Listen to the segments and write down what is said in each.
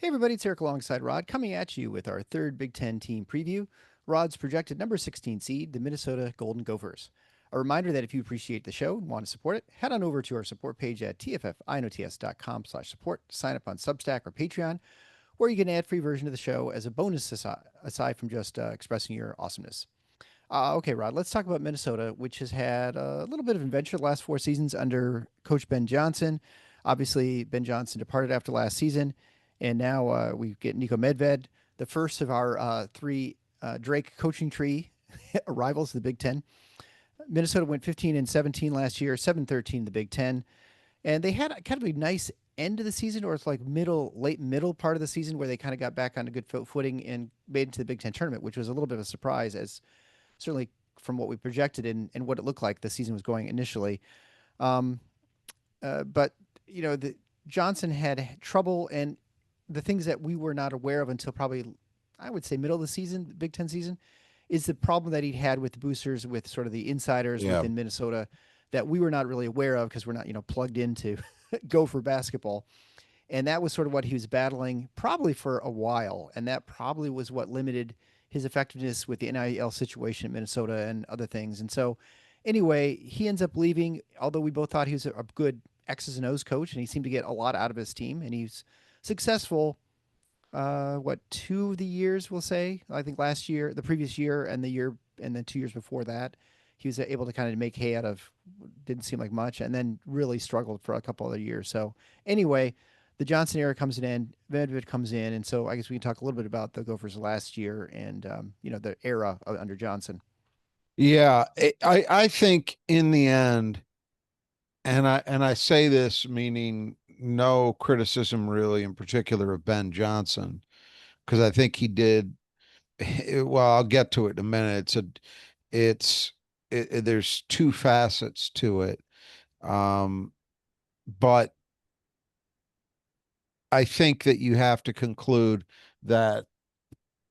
Hey everybody, it's Eric alongside Rod, coming at you with our third Big Ten team preview. Rod's projected number 16 seed, the Minnesota Golden Gophers. A reminder that if you appreciate the show and want to support it, head on over to our support page at tffinots.com/support. Sign up on Substack or Patreon, where you get an ad-free version of the show as a bonus aside from just expressing your awesomeness. Okay, Rod, let's talk about Minnesota, which has had a little bit of adventure the last 4 seasons under Coach Ben Johnson. Obviously, Ben Johnson departed after last season, and now we get Nico Medved, the first of our three Drake coaching tree rivals, the Big Ten. Minnesota went 15-17 last year, 7-13 in the Big Ten, and they had kind of a nice end of the season, or it's like late middle part of the season, where they kind of got back on a good footing and made it into the Big Ten tournament, which was a little bit of a surprise, as certainly from what we projected and what it looked like the season was going initially. Um, but the Johnson had trouble, and the things that we were not aware of until probably, I would say, middle of the season, Big Ten season, is the problem that he'd had with the boosters, with sort of the insiders Yeah. within Minnesota that we were not really aware of because we're not, plugged into Gopher basketball. And that was sort of what he was battling probably for a while. And that probably was what limited his effectiveness with the NIL situation in Minnesota and other things. And so, anyway, he ends up leaving, although we both thought he was a good X's and O's coach, and he seemed to get a lot out of his team. And he's successful, two of the years, we'll say. I think last year, the previous year, and the year, and then 2 years before that, he was able to kind of make hay out of didn't seem like much, and then really struggled for a couple other years. So, anyway, the Johnson era comes in, Medved comes in, and so I guess we can talk a little bit about the Gophers last year and the era under Johnson. Yeah, I think in the end, and I say this meaning no criticism really in particular of Ben Johnson, because I think he did well, I'll get to it in a minute. It's there's two facets to it. Um, but I think that you have to conclude that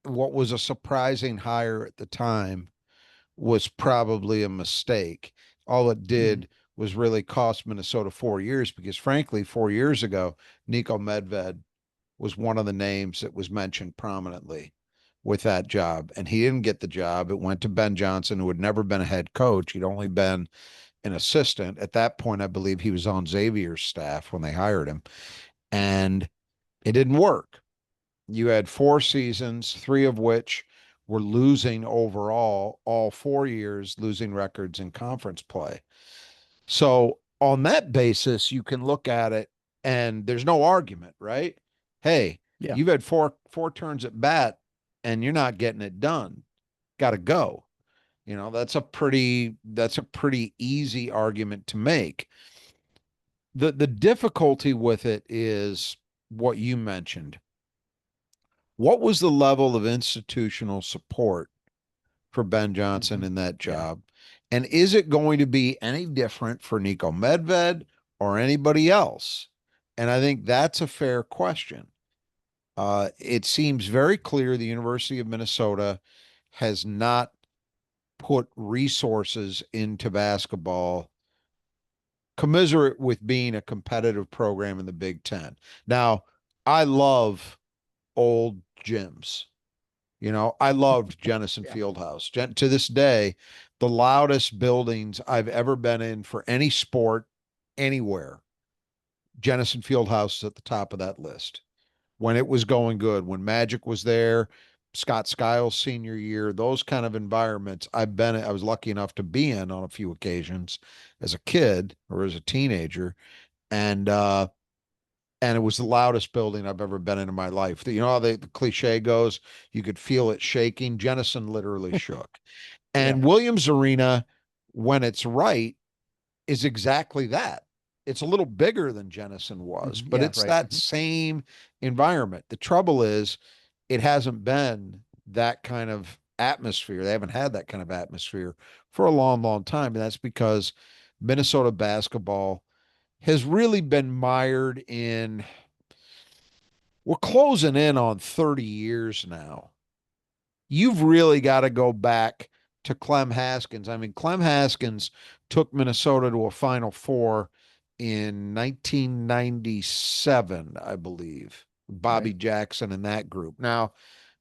what was a surprising hire at the time was probably a mistake. All it Mm-hmm. did was really cost Minnesota 4 years because, frankly, 4 years ago, Nico Medved was one of the names that was mentioned prominently with that job. And he didn't get the job. It went to Ben Johnson, who had never been a head coach. He'd only been an assistant. At that point, I believe he was on Xavier's staff when they hired him. And it didn't work. You had 4 seasons, 3 of which were losing overall, all 4 years losing records in conference play. So on that basis, you can look at it and there's no argument, right? Hey, Yeah. you've had four turns at bat and you're not getting it done. Got to go. That's a pretty easy argument to make. The difficulty with it is what you mentioned. What was the level of institutional support for Ben Mm-hmm. Johnson in that Yeah. job? And is it going to be any different for Nico Medved or anybody else? And I think that's a fair question. It seems very clear the University of Minnesota has not put resources into basketball commiserate with being a competitive program in the Big Ten. Now, I love old gyms. I loved Jennison Yeah. Fieldhouse. To this day, the loudest buildings I've ever been in for any sport anywhere, Jennison Fieldhouse is at the top of that list. When it was going good, when Magic was there, Scott Skiles' senior year, those kind of environments I was lucky enough to be in on a few occasions as a kid or as a teenager. And it was the loudest building I've ever been in my life. You know how the cliche goes? You could feel it shaking. Jennison literally shook. Yeah. And Williams Arena, when it's right, is exactly that. It's a little bigger than Jennison was, Mm-hmm. but Yeah. it's Right. that Mm-hmm. same environment. The trouble is, it hasn't been that kind of atmosphere. They haven't had that kind of atmosphere for a long, long time. And that's because Minnesota basketball has really been mired in, we're closing in on 30 years now. You've really got to go back to Clem Haskins. I mean, Clem Haskins took Minnesota to a Final Four in 1997, I believe. Bobby Right. Jackson and that group. Now,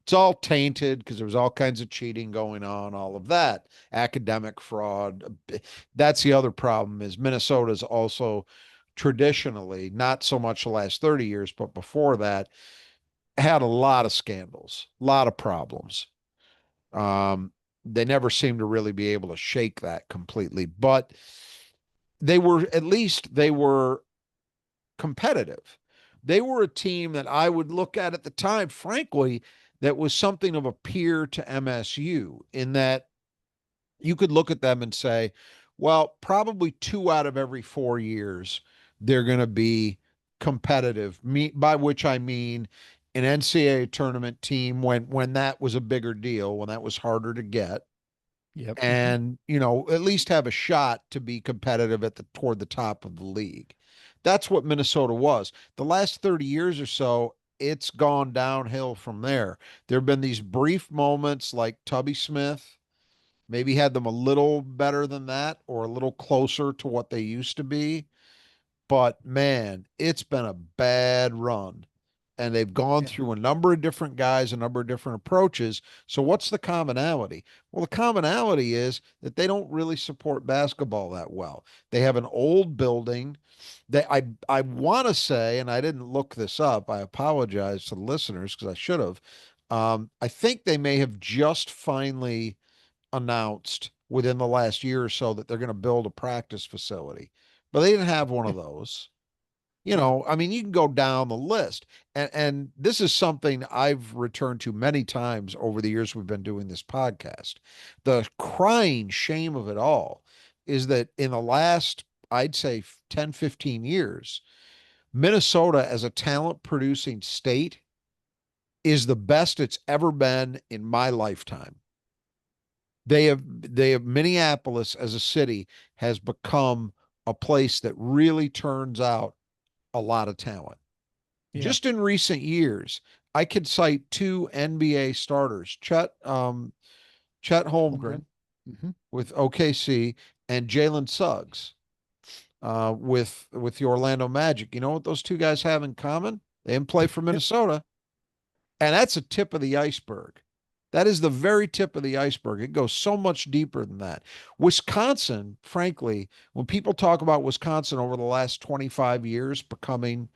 it's all tainted because there was all kinds of cheating going on, all of that, academic fraud. That's the other problem is Minnesota's also traditionally, not so much the last 30 years, but before that, had a lot of scandals, a lot of problems. Um, they never seemed to really be able to shake that completely, but they were at least they were competitive. They were a team that I would look at the time, frankly, that was something of a peer to MSU in that you could look at them and say, well, probably 2 out of every 4 years, they're going to be competitive, by which I mean an NCAA tournament team when that was a bigger deal, when that was harder to get Yep. and at least have a shot to be competitive at the toward the top of the league. That's what Minnesota was. The last 30 years or so, it's gone downhill from there. There have been these brief moments like Tubby Smith, maybe had them a little better than that or a little closer to what they used to be. But man, it's been a bad run. And they've gone Yeah. through a number of different guys, a number of different approaches. So, what's the commonality? Well, the commonality is that they don't really support basketball that well. They have an old building. I want to say, and I didn't look this up. I apologize to the listeners because I should have. I think they may have just finally announced within the last year or so that they're going to build a practice facility, but they didn't have one of those. Yeah. I mean, you can go down the list. And this is something I've returned to many times over the years we've been doing this podcast. The crying shame of it all is that in the last, I'd say 10, 15 years, Minnesota as a talent producing state is the best it's ever been in my lifetime. They have Minneapolis as a city has become a place that really turns out a lot of talent. Yeah. Just in recent years, I could cite two NBA starters, Chet Holmgren Holmgren. Hmm. with OKC and Jalen Suggs with the Orlando Magic. You know what those two guys have in common? They didn't play for Minnesota. And that's a tip of the iceberg. That is the very tip of the iceberg. It goes so much deeper than that. Wisconsin, frankly, when people talk about Wisconsin over the last 25 years becoming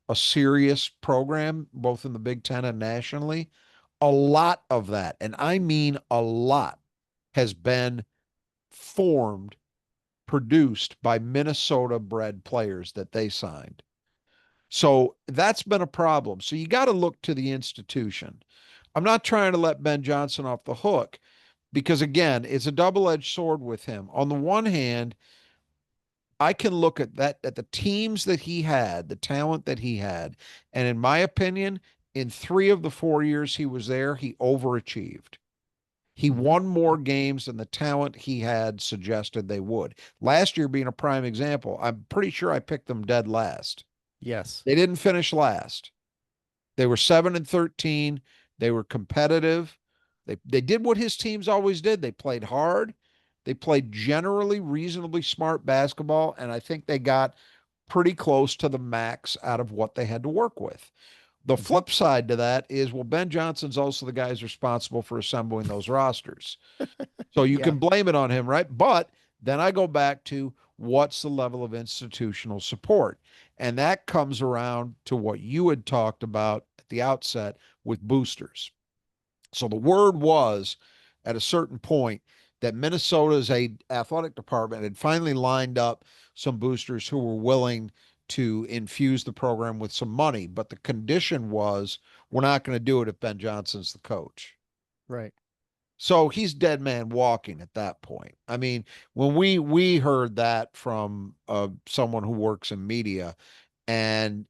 a serious program, both in the Big Ten and nationally, a lot of that, and I mean a lot, has been formed, produced by Minnesota bred players that they signed. So that's been a problem. So you got to look to the institution. I'm not trying to let Ben Johnson off the hook because, again, it's a double edged sword with him. On the one hand, I can look at the teams that he had, the talent that he had, and in my opinion, in 3 of the 4 years he was there, he overachieved. He Hmm. won more games than the talent he had suggested they would. Last year being a prime example, I'm pretty sure I picked them dead last. Yes. They didn't finish last. They were 7-13. They were competitive. They did what his teams always did. They played hard. They played generally reasonably smart basketball, and I think they got pretty close to the max out of what they had to work with. The Hmm. flip side to that is, well, Ben Johnson's also the guy who's responsible for assembling those rosters. So you Yeah. can blame it on him, right? But then I go back to what's the level of institutional support? And that comes around to what you had talked about at the outset with boosters. So the word was at a certain point that Minnesota's athletic department had finally lined up some boosters who were willing to infuse the program with some money. But the condition was we're not going to do it if Ben Johnson's the coach. Right. So he's dead man walking at that point. I mean, when we heard that from someone who works in media, and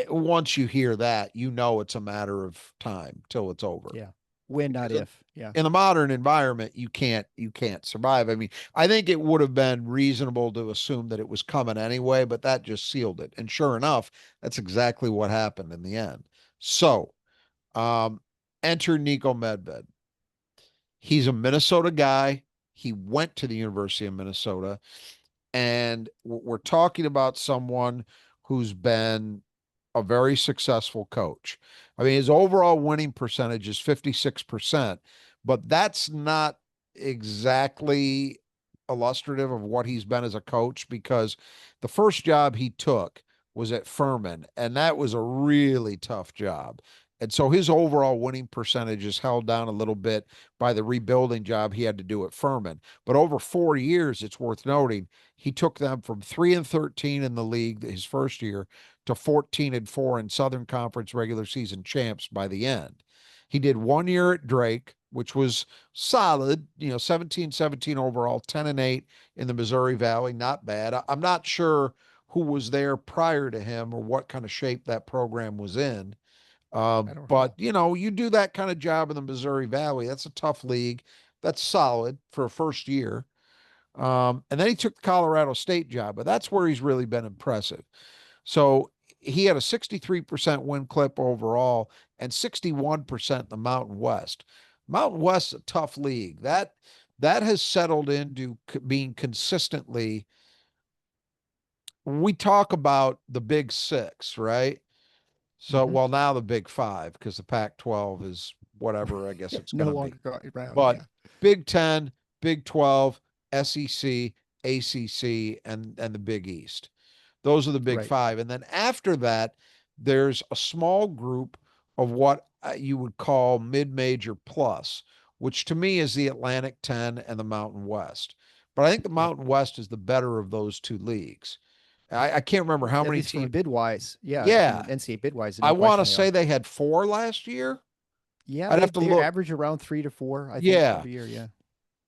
once you hear that, it's a matter of time till it's over. Yeah. When, not Because if. Yeah. in the modern environment, you can't survive. I mean, I think it would have been reasonable to assume that it was coming anyway, but that just sealed it. And sure enough, that's exactly what happened in the end. So, um, enter Nico Medved. He's a Minnesota guy. He went to the University of Minnesota. And we're talking about someone who's been a very successful coach. I mean, his overall winning percentage is 56%, but that's not exactly illustrative of what he's been as a coach, because the first job he took was at Furman, and that was a really tough job. And so his overall winning percentage is held down a little bit by the rebuilding job he had to do at Furman. But over 4 years, it's worth noting, he took them from 3-13 in the league his first year to 14-4 in Southern Conference regular season champs by the end. He did 1 year at Drake, which was solid, 17-17 overall, 10-8 in the Missouri Valley. Not bad. I'm not sure who was there prior to him or what kind of shape that program was in. I don't But recall. you do that kind of job in the Missouri Valley. That's a tough league. That's solid for a first year. And then he took the Colorado State job, but that's where he's really been impressive. So he had a 63% win clip overall and 61% in the Mountain West. Mountain West's a tough league. That has settled into being consistently. We talk about the Big Six, right? So, Hmm. well, now the Big Five, because the Pac-12 is whatever I guess it's going No to be. longer around. But Yeah. Big 10, Big 12, SEC, ACC, and the Big East. Those are the Big Right. Five. And then after that, there's a small group of what you would call mid-major plus, which to me is the Atlantic 10 and the Mountain West. But I think the Yep. Mountain West is the better of those two leagues. I can't remember how At many least from a teams. bid wise. Yeah. I mean, Yeah, NCAA bid wise, I no want to question they say are. they had 4 last year. Yeah. I'd have to They look. average around 3 to 4, I think, Yeah. every year. Yeah.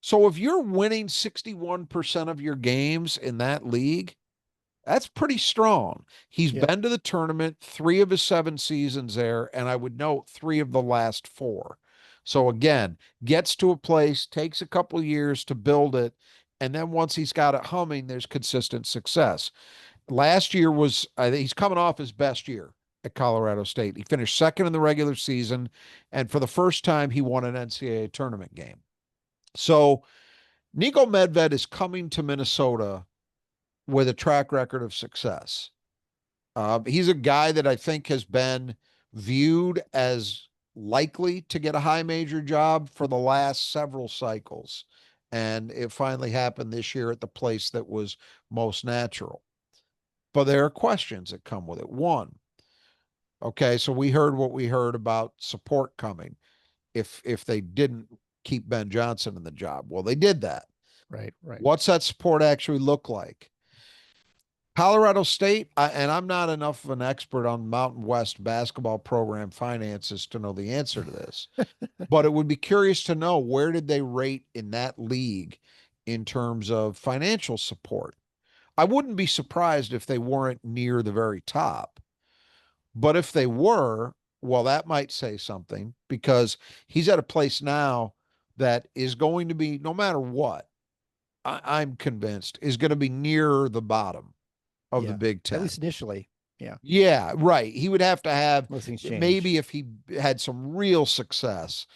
So if you're winning 61% of your games in that league, that's pretty strong. He's Yep. been to the tournament 3 of his 7 seasons there, and I would note 3 of the last 4. So again, gets to a place, takes a couple years to build it, and then once he's got it humming, there's consistent success. Last year was, I think he's coming off his best year at Colorado State. He finished second in the regular season, and for the first time, he won an NCAA tournament game. So Nico Medved is coming to Minnesota with a track record of success. He's a guy that I think has been viewed as likely to get a high major job for the last several cycles. And it finally happened this year at the place that was most natural. But there are questions that come with it. One, okay, so we heard what we heard about support coming if they didn't keep Ben Johnson in the job. Well, they did that. Right. Right. What's that support actually look like? Colorado State, and I'm not enough of an expert on Mountain West basketball program finances to know the answer to this, but it would be curious to know, where did they rate in that league in terms of financial support? I wouldn't be surprised if they weren't near the very top, but if they were, well, that might say something, because he's at a place now that is going to be, no matter what, I'm convinced, is going to be near the bottom of the Yeah. Big At Ten. least initially. Yeah. Yeah, right. He would have to have, Most things change. maybe if he had some real success,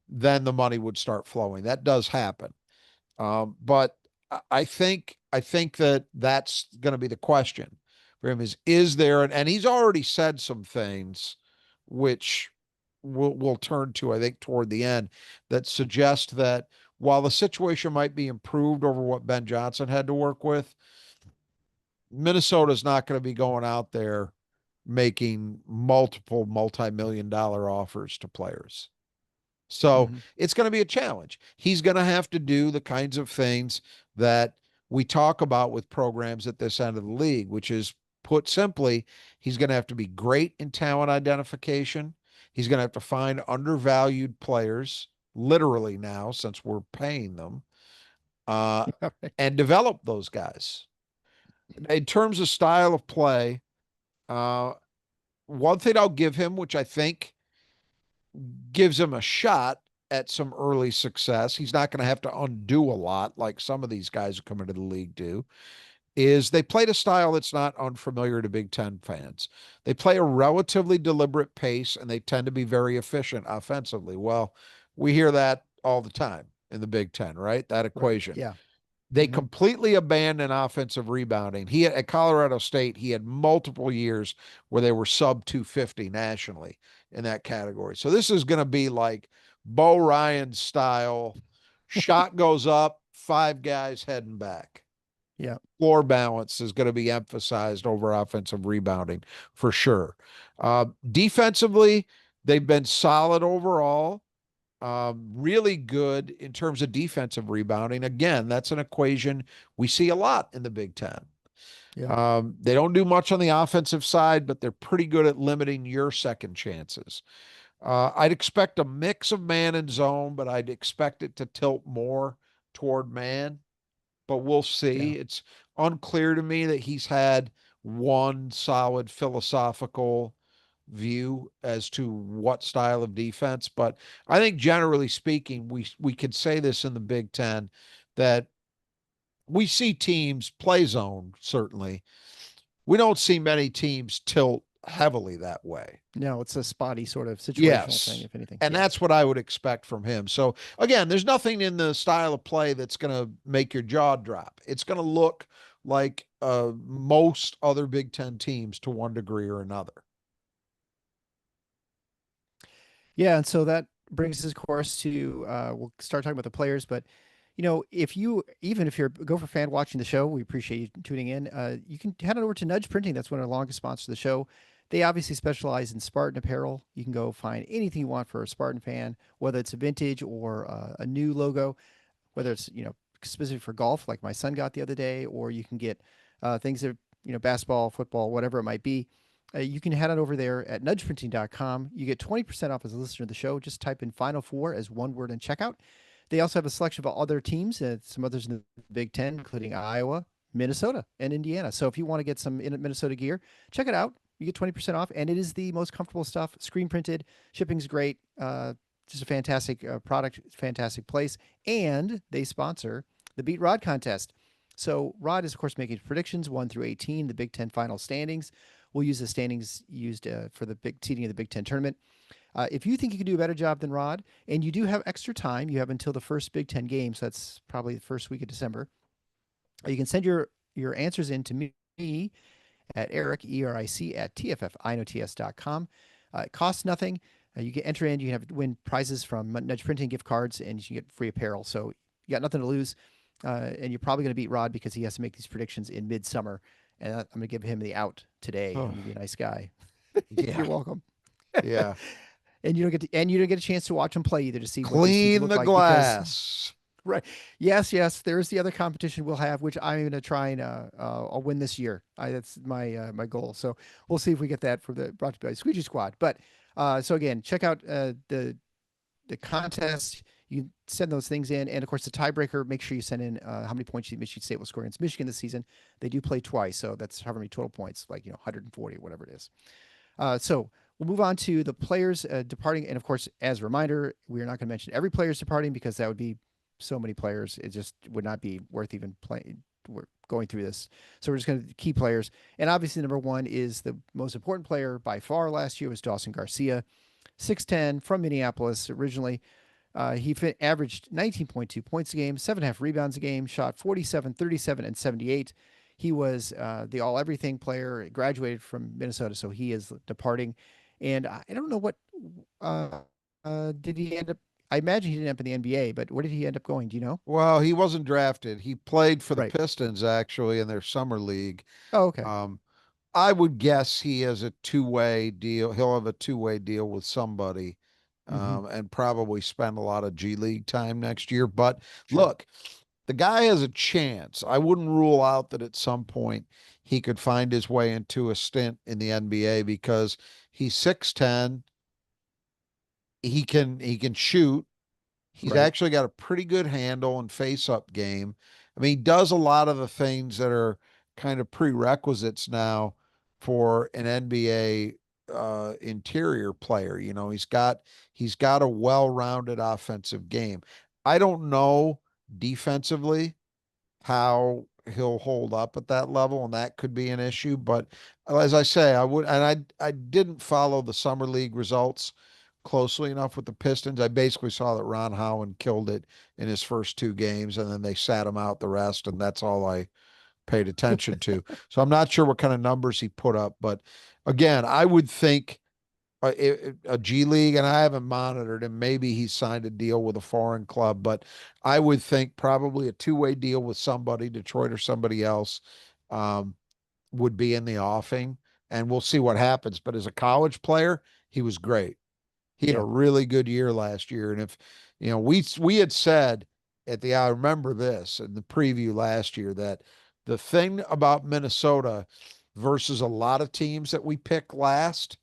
then the money would start flowing. That does happen. But I think that that's going to be the question for him, is there, and he's already said some things which we'll turn to, I think, toward the end, that suggest that while the situation might be improved over what Ben Johnson had to work with, Minnesota's not going to be going out there making multiple multi-million dollar offers to players. So Hmm. it's going to be a challenge. He's going to have to do the kinds of things that we talk about with programs at this end of the league, which is, put simply, he's going to have to be great in talent identification. He's going to have to find undervalued players, literally now, since we're paying them, uh, and develop those guys. In terms of style of play, uh, one thing I'll give him, which I think gives him a shot at some early success, he's not going to have to undo a lot like some of these guys who come into the league do, is they played a style that's not unfamiliar to Big Ten fans. They play a relatively deliberate pace, and they tend to be very efficient offensively. Well, we hear that all the time in the Big Ten, right? That Right. equation. Yeah. They Hmm. completely abandoned offensive rebounding. At Colorado State, he had multiple years where they were sub 250 nationally in that category. So this is going to be like Bo Ryan style. Shot goes up, five guys heading back. Yeah. Floor balance is going to be emphasized over offensive rebounding for sure. Defensively, they've been solid overall. Really good in terms of defensive rebounding. Again, that's an equation we see a lot in the Big Ten. Yeah. They don't do much on the offensive side, but they're pretty good at limiting your second chances. I'd expect a mix of man and zone, but I'd expect it to tilt more toward man. But we'll Yeah. see. It's unclear to me that he's had one solid philosophical view as to what style of defense. But I think generally speaking, we could say this in the Big Ten that we see teams play zone, certainly. We don't see many teams tilt heavily that way. No, it's a spotty sort of situational thing, Yes. if anything. And Yeah. that's what I would expect from him. So again, there's nothing in the style of play that's going to make your jaw drop. It's going to look like most other Big Ten teams to one degree or another. Yeah, and so that brings us, of course, to we'll start talking about the players. But if you even if you're a Gopher fan watching the show, we appreciate you tuning in. You can head on over to Nudge Printing. That's one of our longest sponsors of the show. They obviously specialize in Spartan apparel. You can go find anything you want for a Spartan fan, whether it's a vintage or a new logo, whether it's specific for golf, like my son got the other day, or you can get things that basketball, football, whatever it might be. You can head on over there at nudgeprinting.com. You get 20% off as a listener of the show. Just type in Final Four as one word in checkout. They also have a selection of other teams, some others in the Big Ten, including Iowa, Minnesota, and Indiana. So if you want to get some Minnesota gear, check it out. You get 20% off, and it is the most comfortable stuff. Screen printed, shipping's great. Just a fantastic product, fantastic place. And they sponsor the Beat Rod contest. So Rod is, of course, making predictions 1 through 18, the Big Ten final standings. We'll use the standings used for the big seeding of the Big Ten tournament. If you think you can do a better job than Rod, and you do have extra time, you have until the first Big Ten game, so that's probably the first week of December. You can send your answers in to me at Eric, ERIC, at TFFINOTS.com. It costs nothing. You can enter in, you can win prizes from Nudge Printing gift cards, and you can get free apparel. So you got nothing to lose. And you're probably going to beat Rod because he has to make these predictions in midsummer. And I'm going to give him the out today. I'm Oh, going to be a nice guy. yeah. You're welcome. Yeah. And you don't get a chance to watch him play either to see what these teams Clean look the like because glass. right. Yes. There's the other competition we'll have, which I'm going to try and I'll win this year. That's my goal. So we'll see if we get that for the brought to you by Squeegee Squad. But so again, check out the contest. You can send those things in, and of course the tiebreaker. Make sure you send in how many points you think Michigan State will score against Michigan this season. They do play twice, so that's however many total points, like 140 or whatever it is. So we'll move on to the players departing, and of course, as a reminder, we are not going to mention every player's departing because that would be so many players. It just would not be worth even playing. We're going through this, so we're just going to key players, and obviously number one is the most important player by far last year was Dawson Garcia, 6'10" from Minneapolis originally. He averaged 19.2 points a game, 7.5 rebounds a game, shot 47, 37, and 78. He was the all everything player, graduated from Minnesota, so he is departing. And I don't know what uh, did he end up. I imagine he didn't end up in the NBA, but where did he end up going? Do you know? Well, he wasn't drafted. He played for the Right. Pistons actually in their summer league. Oh, okay. Um, I would guess he has a two-way deal. He'll have a two-way deal with somebody, Mm-hmm. and probably spend a lot of G League time next year. But Sure. look, the guy has a chance. I wouldn't rule out that at some point he could find his way into a stint in the NBA because he's 6'10". He can shoot. He's Right. actually got a pretty good handle and face-up game. I mean, he does a lot of the things that are kind of prerequisites now for an NBA interior player. He's got a well-rounded offensive game. I don't know defensively how he'll hold up at that level, and that could be an issue. But as I say, I didn't follow the summer league results closely enough with the Pistons. I basically saw that Ron Howland killed it in his first 2 games, and then they sat him out the rest, and that's all I paid attention to. So I'm not sure what kind of numbers he put up, but again, I would think a G League, and I haven't monitored him. Maybe he signed a deal with a foreign club, but I would think probably a two-way deal with somebody, Detroit or somebody else, um, would be in the offing, and we'll see what happens. But as a college player, he was great. He had a Yeah. really good year last year, and if we had said I remember this in the preview last year that the thing about Minnesota versus a lot of teams that we pick last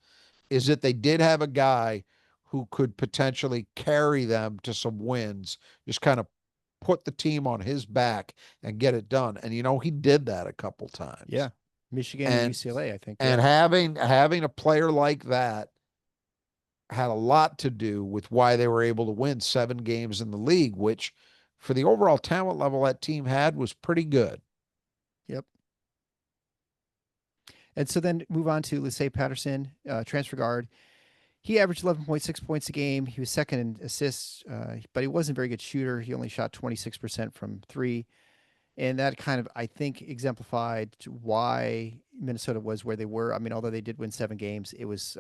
is that they did have a guy who could potentially carry them to some wins, just kind of put the team on his back and get it done. And he did that a couple times. Yeah. Michigan and And UCLA, I think. and Yep. having a player like that had a lot to do with why they were able to win 7 games in the league, which for the overall talent level that team had was pretty good. Yep. And so then move on to Lissay Patterson, transfer guard. He averaged 11.6 points a game. He was second in assists, but he wasn't a very good shooter. He only shot 26% from three. And that kind of, I think, exemplified why Minnesota was where they were. I mean, although they did win 7 games, it was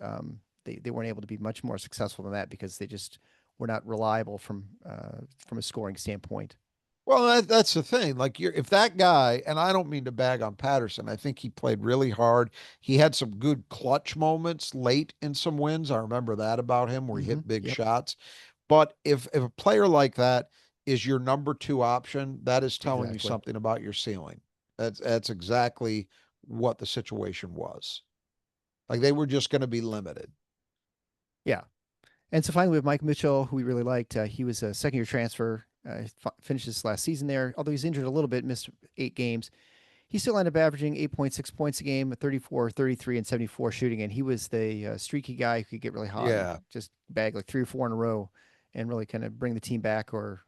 they weren't able to be much more successful than that because they just were not reliable from a scoring standpoint. Well, that's the thing. Like if that guy, and I don't mean to bag on Patterson, I think he played really hard. He had some good clutch moments late in some wins. I remember that about him where he hit big Yep, shots. But if a player like that is your number 2 option, that is telling you exactly. something about your ceiling. That's exactly what the situation was. Like they were just going to be limited. Yeah. And so finally, we have Mike Mitchell, who we really liked. He was a second year transfer, finished his last season there. Although he's injured a little bit, missed 8 games. He still ended up averaging 8.6 points a game, 34, 33, and 74 shooting. And he was the streaky guy who could get really hot and Yeah. just bag like 3 or 4 in a row and really kind of bring the team back or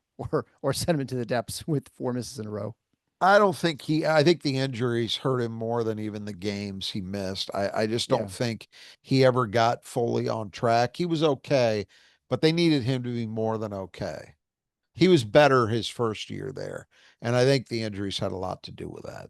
send him into the depths with 4 misses in a row. I think the injuries hurt him more than even the games he missed. I just Yeah. don't think he ever got fully on track. He was okay, but they needed him to be more than okay. He was better his first year there. And I think the injuries had a lot to do with that.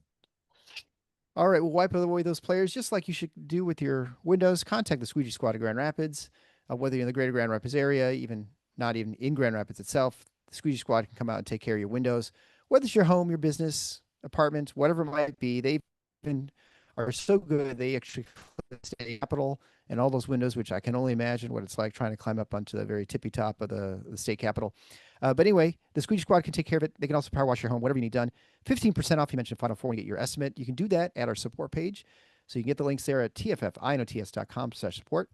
All right, we'll wipe away those players just like you should do with your windows. Contact the Squeegee Squad of Grand Rapids, whether you're in the greater Grand Rapids area, even not even in Grand Rapids itself. The Squeegee Squad can come out and take care of your windows, whether it's your home, your business, apartment, whatever it might be. They even are so good they actually the state capitol and all those windows, which I can only imagine what it's like trying to climb up onto the very tippy top of the state capitol. But anyway, the Squeegee Squad can take care of it. They can also power wash your home, whatever you need done. 15% off. You mentioned Final Four when you get your estimate. You can do that at our support page. So you can get the links there at tffinots.com/support.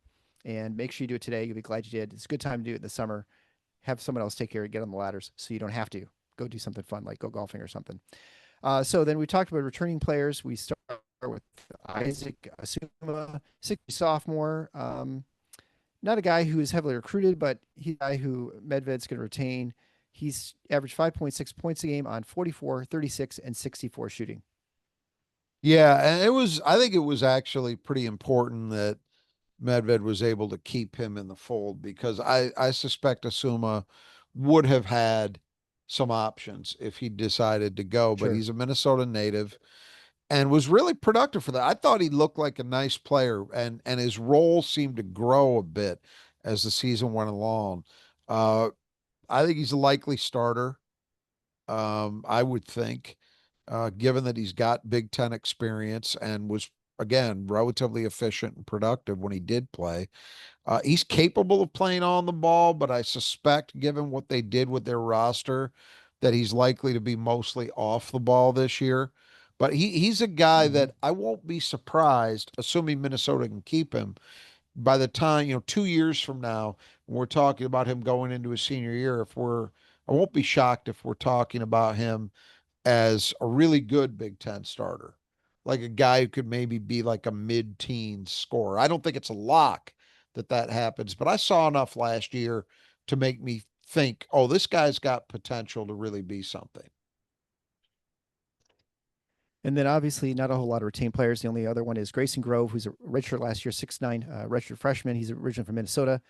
And make sure you do it today. You'll be glad you did. It's a good time to do it in the summer. Have someone else take care of it, get on the ladders so you don't have to. Go do something fun like go golfing or something. So then we talked about returning players. We start with Isaac Asuma, 60 sophomore. Not a guy who is heavily recruited, but he's a guy who Medved's going to retain. He's averaged 5.6 points a game on 44, 36, and 64 shooting. Yeah, and I think it was actually pretty important that Medved was able to keep him in the fold because I suspect Asuma would have had some options if he decided to go, but Sure. he's a Minnesota native and was really productive for that. I thought he looked like a nice player and his role seemed to grow a bit as the season went along. Uh, I think he's a likely starter. I would think, given that he's got Big Ten experience and was again relatively efficient and productive when he did play. He's capable of playing on the ball, but I suspect, given what they did with their roster, that he's likely to be mostly off the ball this year. But he's a guy Mm-hmm. that I won't be surprised, assuming Minnesota can keep him, by the time, 2 years from now, when we're talking about him going into his senior year, I won't be shocked if we're talking about him as a really good Big Ten starter, like a guy who could maybe be like a mid-teen scorer. I don't think it's a lock that happens, but I saw enough last year to make me think, oh, this guy's got potential to really be something. And then obviously not a whole lot of retained players. The only other one is Grayson Grove, who's a redshirt last year, 6'9", redshirt freshman. He's originally from Minnesota.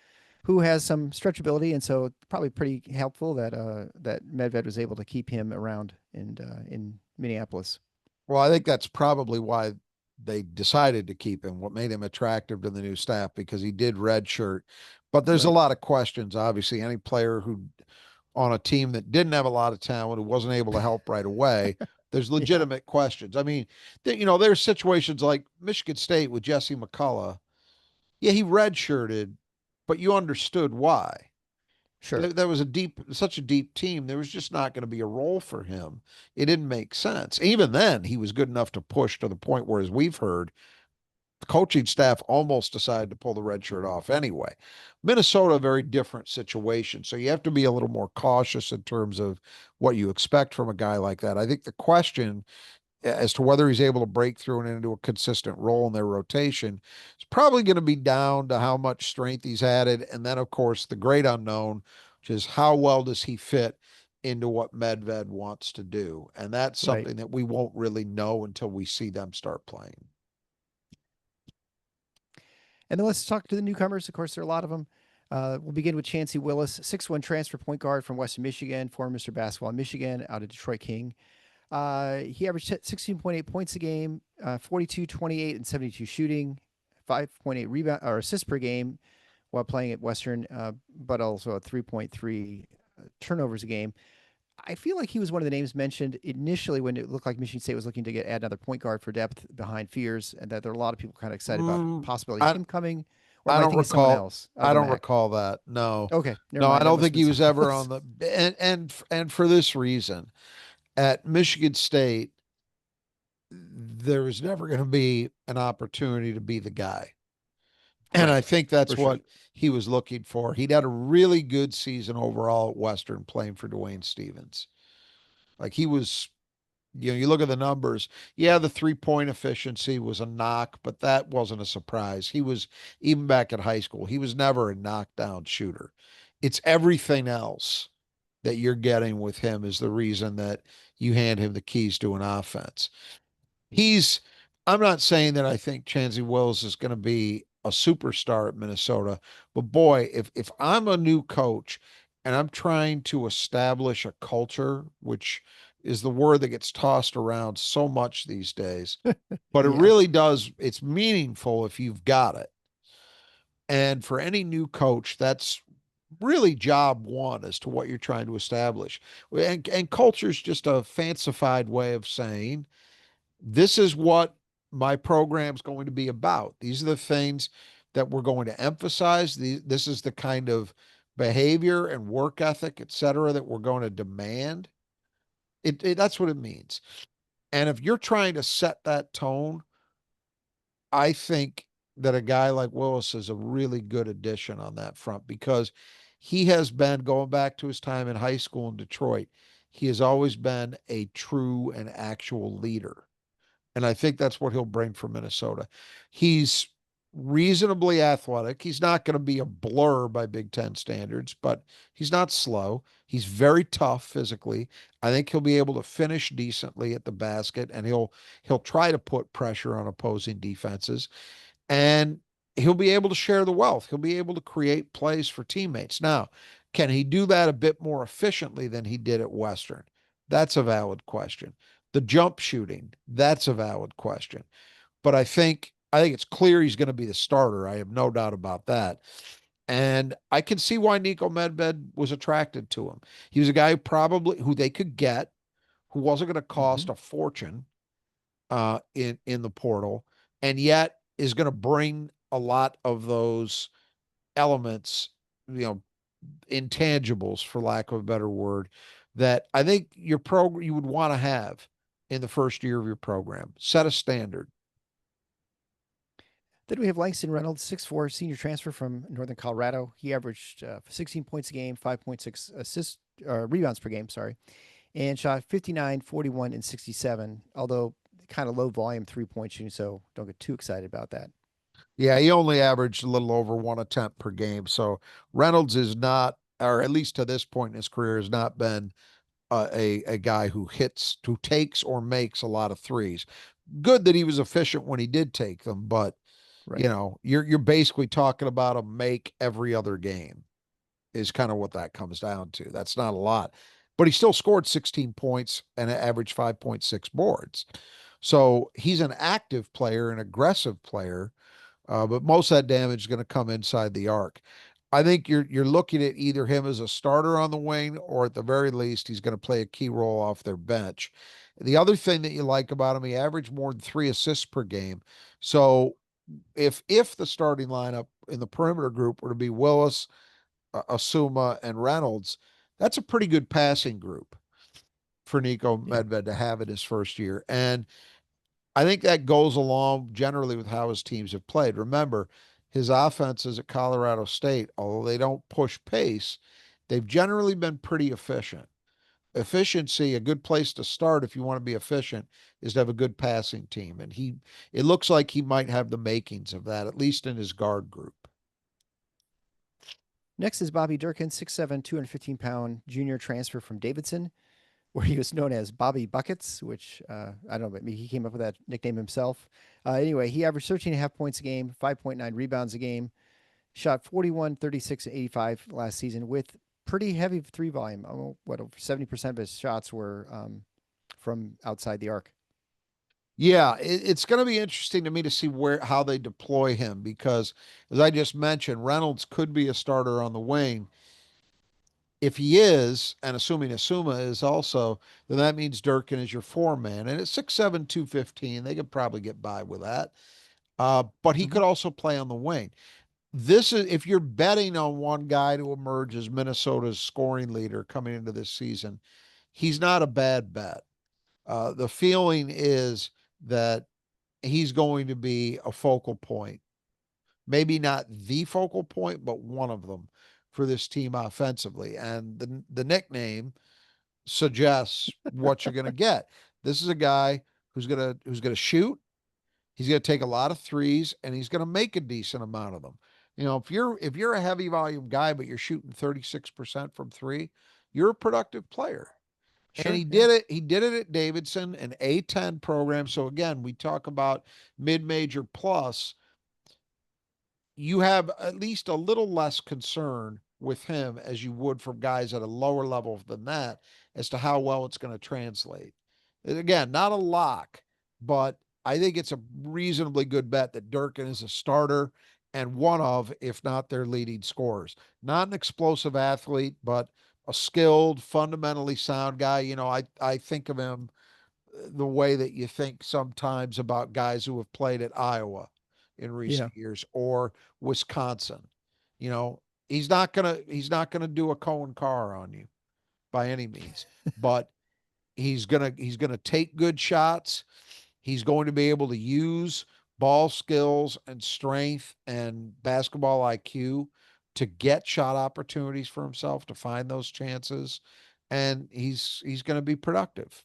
who has some stretchability, and so probably pretty helpful that that Medved was able to keep him around in Minneapolis. Well, I think that's probably why they decided to keep him, what made him attractive to the new staff, because he did redshirt. But there's a Right. lot of questions. Obviously, any player who on a team that didn't have a lot of talent, who wasn't able to help right away, there's Yeah. legitimate questions. I mean, there's situations like Michigan State with Jesse McCullough. Yeah, he redshirted, but you understood why. Sure. That was such a deep team. There was just not going to be a role for him. It didn't make sense. Even then, he was good enough to push to the point where, as we've heard, the coaching staff almost decided to pull the red shirt off anyway. Minnesota, a very different situation. So you have to be a little more cautious in terms of what you expect from a guy like that. I think the question as to whether he's able to break through and into a consistent role in their rotation is probably going to be down to how much strength he's added. And then, of course, the great unknown, which is how well does he fit into what Medved wants to do. And that's Right. something that we won't really know until we see them start playing. And then let's talk to the newcomers. Of course, there are a lot of them. We'll begin with Chancey Willis, 6'1" transfer point guard from Western Michigan, former Mr. Basketball in Michigan, out of Detroit King. He averaged 16.8 points a game, 42, 28, and 72 shooting, 5.8 rebound or assists per game while playing at Western, but also a 3.3 turnovers a game. I feel like he was one of the names mentioned initially when it looked like Michigan State was looking to add another point guard for depth behind Fears, and that there are a lot of people kind of excited about the Mm, possibility of I him coming. Or am I I don't thinking someone recall. else out of I the don't MAC? recall that. No, Okay, never no, I mind. That don't must think have been he was someone ever on else. the and for this reason, at Michigan State, there was never going to be an opportunity to be the guy. And I Correct, think for that's sure. what he was looking for. He'd had a really good season overall at Western playing for Dwayne Stevens. Like he was, you look at the numbers. Yeah, the 3-point efficiency was a knock, but that wasn't a surprise. He was, even back at high school, he was never a knockdown shooter. It's everything else that you're getting with him is the reason that you hand him the keys to an offense. He's, I'm not saying that I think Chancey Wills is going to be a superstar at Minnesota, but boy, if I'm a new coach and I'm trying to establish a culture, which is the word that gets tossed around so much these days, but it Yeah. really does, it's meaningful if you've got it. And for any new coach, that's really job one as to what you're trying to establish. And culture is just a fancified way of saying this is what my program's going to be about. These are the things that we're going to emphasize. This is the kind of behavior and work ethic, et cetera, that we're going to demand. That's what it means. And if you're trying to set that tone, I think that a guy like Willis is a really good addition on that front because he has been, going back to his time in high school in Detroit, he has always been a true and actual leader. And I think that's what he'll bring for Minnesota. He's reasonably athletic. He's not going to be a blur by Big Ten standards, but he's not slow. He's very tough physically. I think he'll be able to finish decently at the basket, and he'll try to put pressure on opposing defenses. And he'll be able to share the wealth. He'll be able to create plays for teammates. Now, can he do that a bit more efficiently than he did at Western? That's a valid question. The jump shooting, that's a valid question. But I think it's clear he's going to be the starter. I have no doubt about that. And I can see why Nico Medved was attracted to him. He was a guy who they could get, who wasn't going to Hmm. cost a fortune in the portal, and yet is going to bring a lot of those elements, you know, intangibles, for lack of a better word, that I think you would want to have in the first year of your program. Set a standard. Then we have Langston Reynolds, 6'4", senior transfer from Northern Colorado. He averaged 16 points a game, 5.6 assists, rebounds per game, sorry, and shot 59, 41, and 67, although kind of low volume 3-point shooting, so don't get too excited about that. Yeah, he only averaged a little over one attempt per game. So Reynolds is not, or at least to this point in his career, has not been a guy who takes or makes a lot of threes. Good that he was efficient when he did take them, but Right. You're basically talking about a make every other game is kind of what that comes down to. That's not a lot, but he still scored 16 points and averaged 5.6 boards. So he's an active player, an aggressive player, but most of that damage is going to come inside the arc. I think you're looking at either him as a starter on the wing, or at the very least, he's going to play a key role off their bench. The other thing that you like about him, he averaged more than 3 assists per game. So if the starting lineup in the perimeter group were to be Willis, Asuma, and Reynolds, that's a pretty good passing group for Nico Yeah. Medved to have in his first year. And I think that goes along generally with how his teams have played. Remember, his offenses at Colorado State, although they don't push pace, they've generally been pretty efficient. Efficiency, a good place to start if you want to be efficient, is to have a good passing team. And it looks like he might have the makings of that, at least in his guard group. Next is Bobby Durkin, 6'7", 215-pound junior transfer from Davidson, where he was known as Bobby Buckets, which I don't know, maybe he came up with that nickname himself. Anyway, he averaged 13.5 points a game, 5.9 rebounds a game, shot 41, 36, and 85 last season with pretty heavy three volume. What, over 70% of his shots were from outside the arc. Yeah, it's going to be interesting to me to see how they deploy him because, as I just mentioned, Reynolds could be a starter on the wing. If he is, and assuming Asuma is also, then that means Durkin is your four man. And at 6'7", 215, they could probably get by with that. But he Mm-hmm. could also play on the wing. This is if you're betting on one guy to emerge as Minnesota's scoring leader coming into this season, he's not a bad bet. The feeling is that he's going to be a focal point. Maybe not the focal point, but one of them for this team offensively. And the nickname suggests what you're going to get. This is a guy who's going to shoot. He's going to take a lot of threes, and he's going to make a decent amount of them. If you're a heavy volume guy, but you're shooting 36% from three, you're a productive player. And Sure. Yeah. he did it at Davidson, an A10 program. So again, we talk about mid-major plus. You have at least a little less concern with him as you would from guys at a lower level than that as to how well it's going to translate. And again, not a lock, but I think it's a reasonably good bet that Durkin is a starter and one of, if not their leading scorers. Not an explosive athlete, but a skilled, fundamentally sound guy. I think of him the way that you think sometimes about guys who have played at Iowa in Yeah. recent years or Wisconsin. You know, he's not gonna do a Cohen Carr on you by any means, but he's gonna take good shots. He's going to be able to use ball skills and strength and basketball IQ to get shot opportunities for himself to find those chances, and he's going to be productive.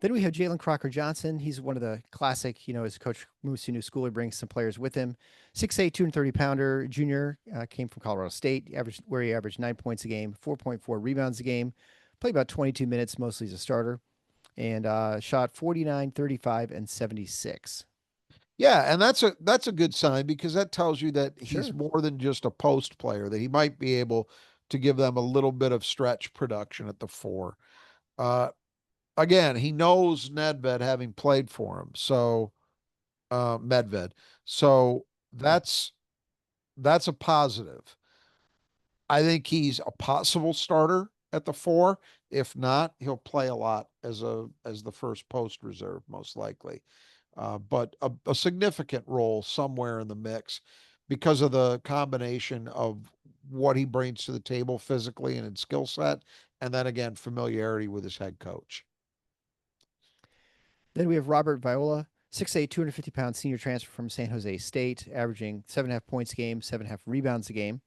Then we have Jalen Crocker Johnson. He's one of the classic, as coach moves to a new school, he brings some players with him. 6'8", 230-pounder junior, came from Colorado State, where he averaged 9 points a game, 4.4 rebounds a game, played about 22 minutes, mostly as a starter, and shot 49, 35, and 76. Yeah, and that's a good sign because that tells you that he's Sure. more than just a post player, that he might be able to give them a little bit of stretch production at the four. Uh, Again, he knows Nedved having played for him, so Medved. So Yeah. that's a positive. I think he's a possible starter at the four. If not, he'll play a lot as the first post reserve, most likely. But a significant role somewhere in the mix because of the combination of what he brings to the table physically and in skill set, and then again familiarity with his head coach. Then we have Robert Viola, 6'8", 250-pound senior transfer from San Jose State, averaging 7.5 points a game, 7.5 rebounds a game.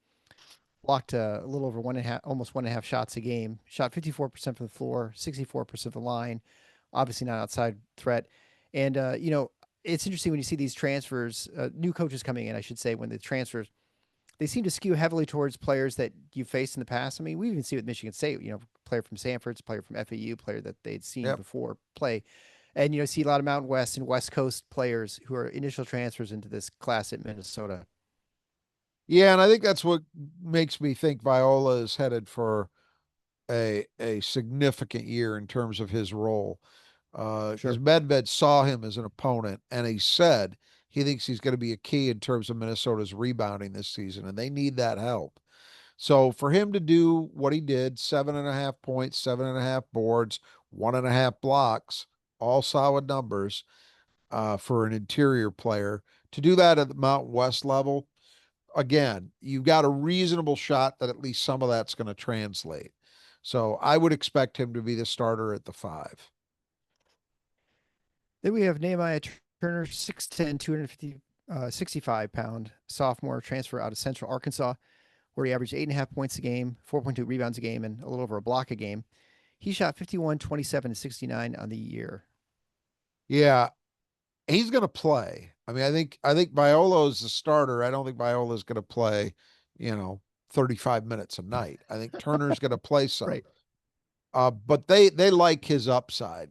Blocked a little over 1.5, almost 1.5 shots a game. Shot 54% from the floor, 64% from the line. Obviously not outside threat. And it's interesting when you see these transfers, new coaches coming in, I should say, when the transfers they seem to skew heavily towards players that you faced in the past. I mean, we even see with Michigan State, player from Sanford's, player from FAU, player that they'd seen Yep. before play. And see a lot of Mountain West and West Coast players who are initial transfers into this class at Minnesota. Yeah, and I think that's what makes me think Viola is headed for a significant year in terms of his role. Because Sure. Medved saw him as an opponent, and he said he thinks he's going to be a key in terms of Minnesota's rebounding this season, and they need that help. So for him to do what he did, 7.5 points, 7.5 boards, 1.5 blocks, all solid numbers for an interior player, to do that at the Mountain West level, again, you've got a reasonable shot that at least some of that's going to translate. So I would expect him to be the starter at the 5. Then we have Nehemiah Turner, 6'10", 250, 65-pound sophomore transfer out of Central Arkansas, where he averaged 8.5 points a game, 4.2 rebounds a game, and a little over a block a game. He shot 51, 27, and 69 on the year. Yeah, he's going to play. I mean, I think Viola is the starter. I don't think Viola is going to play, 35 minutes a night. I think Turner's going to play some. Right. But they like his upside.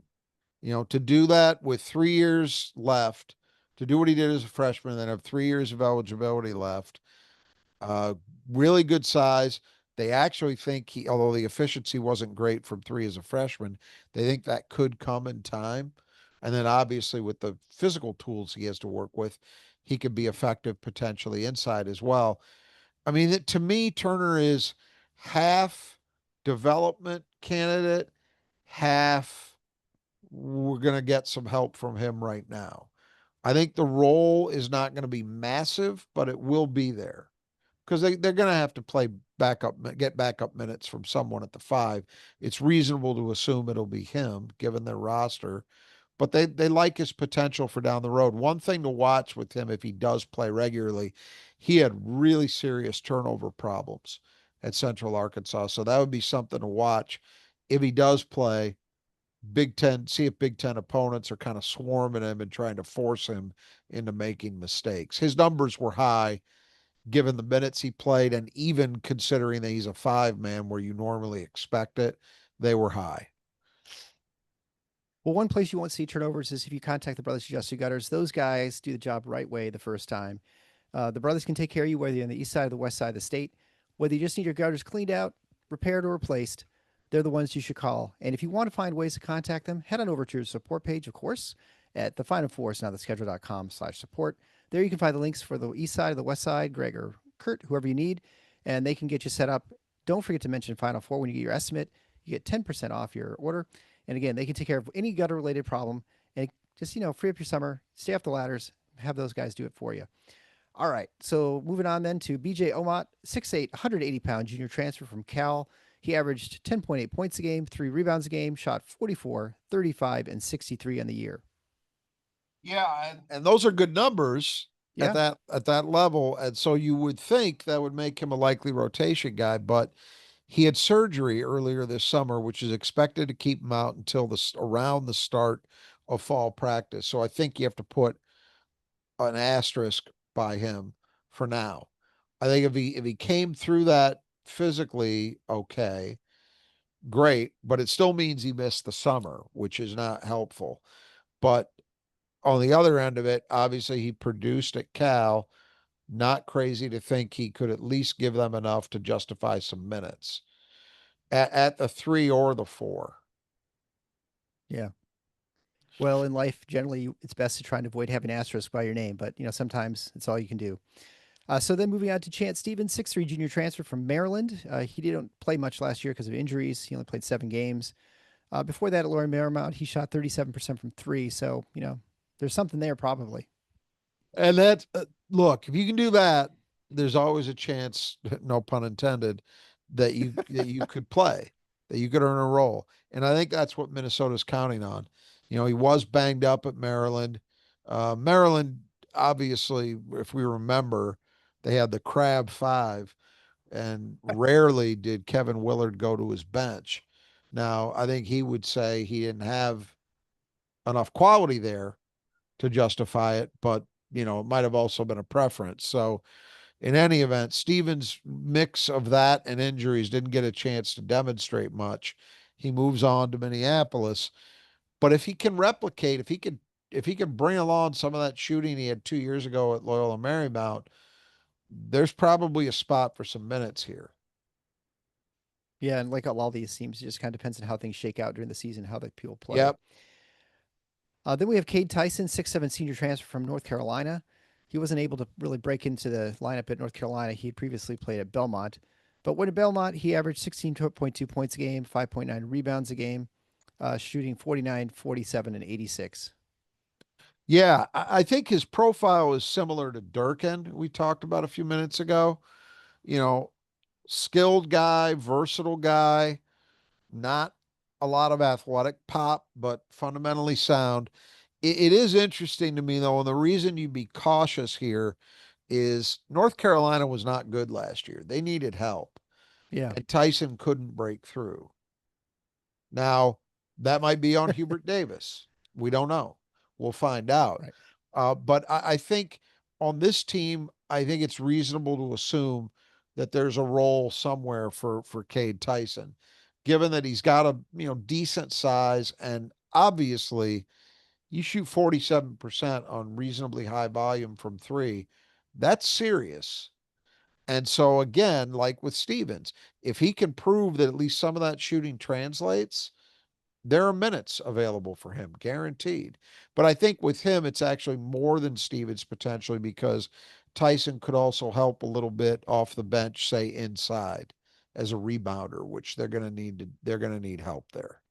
To do that with 3 years left, to do what he did as a freshman, and then have 3 years of eligibility left. Uh, really good size. They actually think although the efficiency wasn't great from 3 as a freshman, they think that could come in time. And then obviously with the physical tools he has to work with, he could be effective potentially inside as well. I mean, to me, Turner is half development candidate, half we're going to get some help from him right now. I think the role is not going to be massive, but it will be there because they're going to have to get backup minutes from someone at the 5. It's reasonable to assume it'll be him given their roster, but they like his potential for down the road. One thing to watch with him if he does play regularly, he had really serious turnover problems at Central Arkansas. So that would be something to watch if he does play. Big Ten, see if Big Ten opponents are kind of swarming him and trying to force him into making mistakes. His numbers were high given the minutes he played, and even considering that he's a 5-man where you normally expect it, they were high. Well, one place you won't see turnovers is if you contact the Brothers Justy Gutters. Those guys do the job right way the first time. The brothers can take care of you whether you're on the east side or the west side of the state. Whether you just need your gutters cleaned out, repaired, or replaced, they're the ones you should call. And if you want to find ways to contact them, head on over to your support page, of course, at thefinalfours.schedule.com/support. There you can find the links for the east side or the west side, Greg or Kurt, whoever you need, and they can get you set up. Don't forget to mention Final Four when you get your estimate. You get 10% off your order. And again, they can take care of any gutter related problem and just, free up your summer, stay off the ladders, have those guys do it for you. All right. So moving on then to BJ Omot, 6'8", 180-pound junior transfer from Cal. He averaged 10.8 points a game, 3 rebounds a game, shot 44, 35, and 63 on the year. Yeah, and those are good numbers at Yeah. that level. And so you would think that would make him a likely rotation guy, but he had surgery earlier this summer, which is expected to keep him out until around the start of fall practice. So I think you have to put an asterisk by him for now. I think if he came through that physically okay, great, but it still means he missed the summer, which is not helpful. But on the other end of it, obviously he produced at Cal. Not crazy to think he could at least give them enough to justify some minutes at the 3 or the 4. Yeah. Well, in life, generally, it's best to try and avoid having asterisk by your name, but sometimes it's all you can do. So then moving on to Chance Stevens, 6'3" junior transfer from Maryland. He didn't play much last year because of injuries. He only played 7 games. Before that, at Lower Marymount, he shot 37% from 3. So, there's something there probably. And that's look, if you can do that, there's always a chance, no pun intended, that you could play, that you could earn a role. And I think that's what Minnesota's counting on. He was banged up at Maryland. Maryland, obviously, if we remember, they had the Crab 5, and rarely did Kevin Willard go to his bench. Now, I think he would say he didn't have enough quality there to justify it, but it might have also been a preference. So in any event, Stevens' mix of that and injuries didn't get a chance to demonstrate much. He moves on to Minneapolis, But if he can replicate, if he can bring along some of that shooting he had 2 years ago at Loyola Marymount, there's probably a spot for some minutes here. Yeah, and like all these teams, it just kind of depends on how things shake out during the season, how the people play. Yep. Then we have Cade Tyson, 6'7" senior transfer from North Carolina. He wasn't able to really break into the lineup at North Carolina. He had previously played at Belmont. But when at Belmont, he averaged 16.2 points a game, 5.9 rebounds a game, shooting 49, 47, and 86. Yeah, I think his profile is similar to Durkin we talked about a few minutes ago. You know, skilled guy, versatile guy, not a lot of athletic pop, but fundamentally sound. It is interesting to me though, and the reason you be cautious here is North Carolina was not good last year. They needed help, Yeah, and Tyson couldn't break through. Now, that might be on Hubert Davis. We don't know. We'll find out. right. But I think on this team, I think it's reasonable to assume that there's a role somewhere for Cade Tyson, given that he's got a decent size and obviously you shoot 47% on reasonably high volume from three. That's serious. And so again, like with Stevens, if he can prove that at least some of that shooting translates, there are minutes available for him, guaranteed. But I think with him, it's actually more than Stevens potentially because Tyson could also help a little bit off the bench, say inside as a rebounder, which they're going to need help there.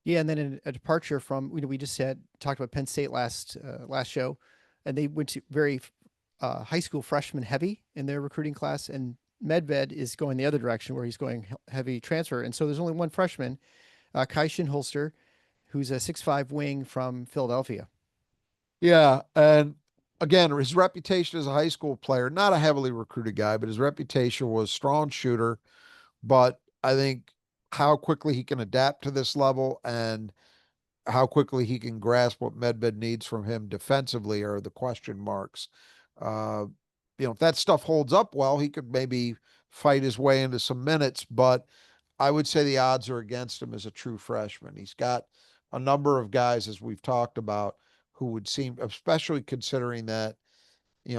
Yeah, and then a departure from we just had talked about Penn State last show, and they went to very high school freshman heavy in their recruiting class, and Medved is going the other direction where he's going heavy transfer, and so there's only one freshman, Kai Holster, who's a 6'5" wing from Philadelphia. Yeah, and again, his reputation as a high school player, not a heavily recruited guy, but his reputation was strong shooter. But I think how quickly he can adapt to this level and how quickly he can grasp what Medved needs from him defensively are the question marks. Uh, if that stuff holds up well, he could maybe fight his way into some minutes, but I would say the odds are against him as a true freshman. He's got a number of guys, as we've talked about, who would seem, especially considering that,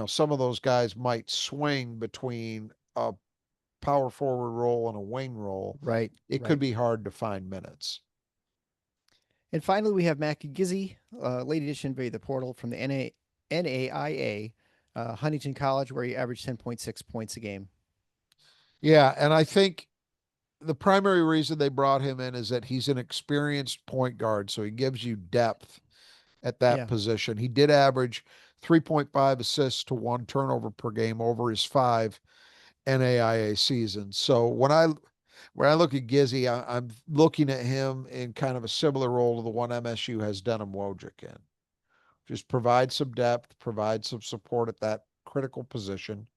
some of those guys might swing between a power forward role and a wing role. Right, It could right. be hard to find minutes. And finally, we have Matt Gizzy, late edition via the portal from the NAIA, Huntington College, where he averaged 10.6 points a game. Yeah, and I think the primary reason they brought him in is that he's an experienced point guard, so he gives you depth at that Yeah, position. He did average 3.5 assists to one turnover per game over his five NAIA seasons. So when I look at Gizzy, I'm looking at him in kind of a similar role to the one MSU has Denham Wodrick in. Just provide some depth, provide some support at that critical position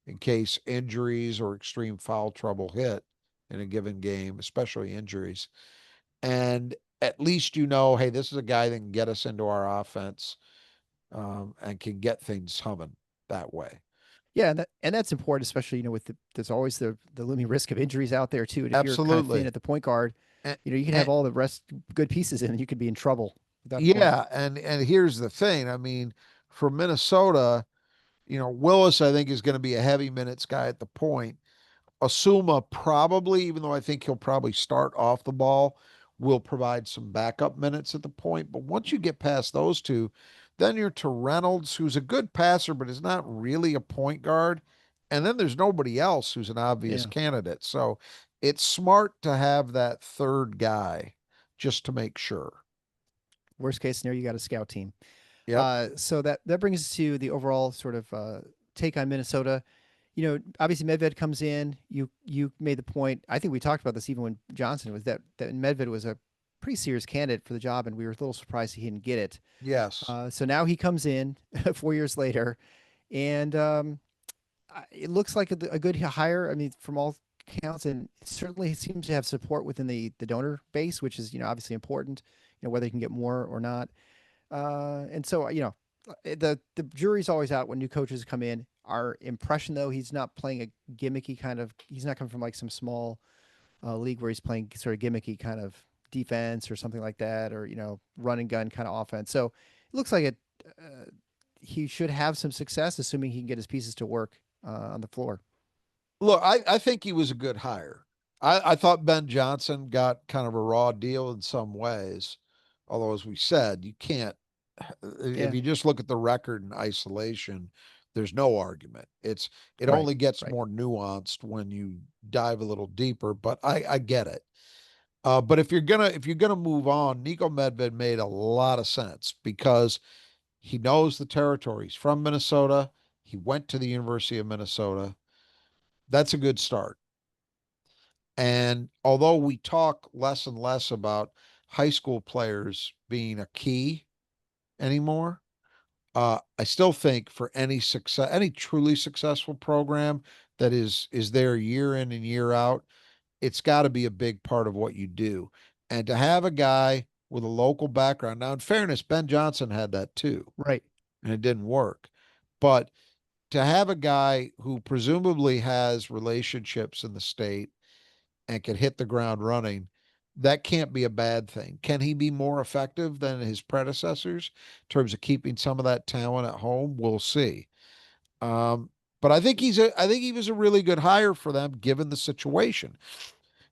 in case injuries or extreme foul trouble hit in a given game, especially injuries. And at least hey, this is a guy that can get us into our offense and can get things humming that way. yeah, and that's important, especially with there's always the looming risk of injuries out there too. And if you're kind of thin Absolutely. at the point guard, And, you can have and all the rest good pieces in, and you could be in trouble at that point. yeah, and here's the thing. I mean, for Minnesota, Willis, I think, is going to be a heavy minutes guy at the point. Asuma probably, even though I think he'll probably start off the ball, will provide some backup minutes at the point. But once you get past those two, then you're to Reynolds, who's a good passer, but is not really a point guard. And then there's nobody else who's an obvious Yeah. candidate. So it's smart to have that third guy just to make sure. Worst case scenario, you got a scout team. Yep. So that brings us to the overall sort of take on Minnesota. Obviously Medved comes in. You made the point. I think we talked about this even when Johnson was that Medved was a pretty serious candidate for the job, and we were a little surprised he didn't get it. Yes. So now he comes in 4 years later, and it looks like a good hire. I mean, from all counts, and certainly he seems to have support within the donor base, which is obviously important. Whether he can get more or not. And so the jury's always out when new coaches come in. Our impression, though, he's not playing a gimmicky kind of. He's not coming from like some small league where he's playing sort of gimmicky kind of defense or something like that, or run and gun kind of offense. So it looks like it. Uh, he should have some success, assuming he can get his pieces to work on the floor. Look, I think he was a good hire. I thought Ben Johnson got kind of a raw deal in some ways. Although, as we said, you can't, if Yeah. you just look at the record in isolation, there's no argument. It Right. only gets Right. more nuanced when you dive a little deeper, but I get it. But if you're gonna move on, Nico Medved made a lot of sense because he knows the territory. He's from Minnesota. He went to the University of Minnesota. That's a good start. And although we talk less and less about high school players being a key anymore, I still think for any success, any truly successful program that is there year in and year out, it's got to be a big part of what you do. And to have a guy with a local background. Now, in fairness, Ben Johnson had that too, Right. and it didn't work. But to have a guy who presumably has relationships in the state and can hit the ground running, that can't be a bad thing. Can he be more effective than his predecessors in terms of keeping some of that talent at home? We'll see. Um, but I think he was a really good hire for them given the situation